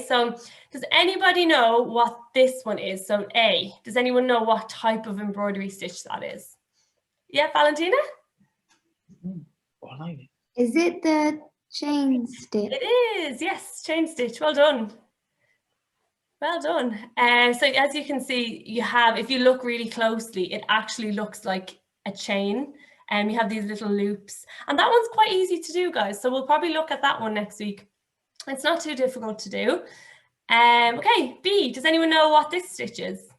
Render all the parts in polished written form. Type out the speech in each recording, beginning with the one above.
so does anybody know what this one is? So A, does anyone know what type of embroidery stitch that is? Yeah, Valentina? Is it the chain stitch? It is, yes, chain stitch. Well done. Well done. So as you can see, you have, if you look really closely, it actually looks like a chain. And you have these little loops. And that one's quite easy to do, guys. So we'll probably look at that one next week. It's not too difficult to do. Okay, B, does anyone know what this stitch is?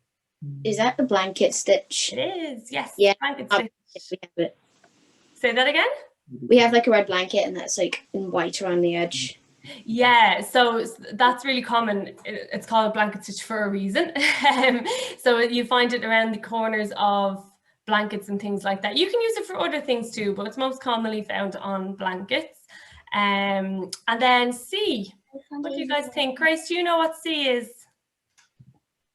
Is that the blanket stitch? It is, yes. Yeah. Blanket stitch. We have it. Say that again? We have like a red blanket and that's like in white around the edge. Yeah, so that's really common. It's called a blanket stitch for a reason. So you find it around the corners of blankets and things like that. You can use it for other things too, but it's most commonly found on blankets. And then C, what do you guys think? Grace, do you know what C is?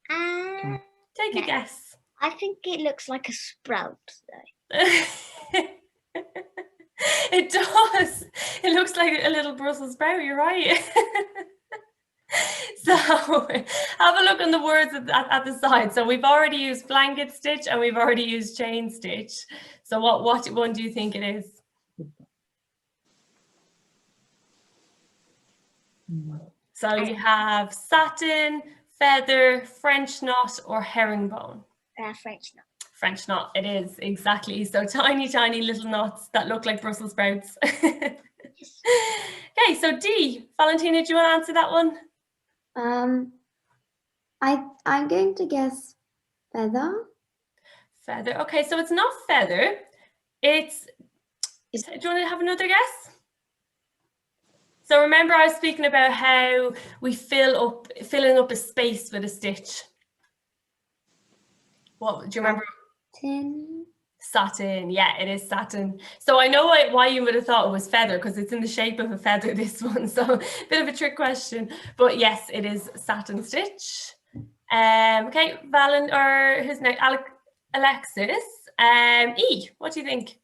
Take a guess. I think it looks like a sprout though. It does. It looks like a little Brussels sprout, you're right. So have a look on the words at the side. So we've already used blanket stitch and we've already used chain stitch. So what one do you think it is? So you have satin, feather, French knot or herringbone. French knot. French knot, it is, exactly. So tiny, tiny little knots that look like Brussels sprouts. Okay, so D, Valentina, do you want to answer that one? I'm going to guess feather. Feather, okay, so it's not feather. Do you want to have another guess? So remember I was speaking about how we filling up a space with a stitch. What, do you remember? Satin. Satin, yeah, it is satin. So I know why you would have thought it was feather because it's in the shape of a feather, this one. So a bit of a trick question, but yes, it is satin stitch. Okay, who's next? Alexis. E, what do you think?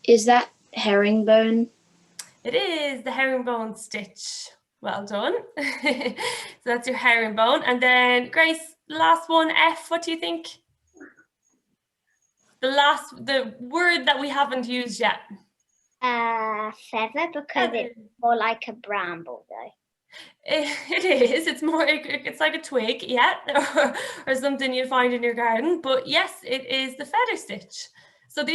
Is that herringbone? It is the herringbone stitch. Well done. So that's your herringbone. And then Grace, last one, F, what do you think? The word that we haven't used yet. Feather, because it's more like a bramble though. It is. It's like a twig, yeah, or something you find in your garden. But yes, it is the feather stitch. So these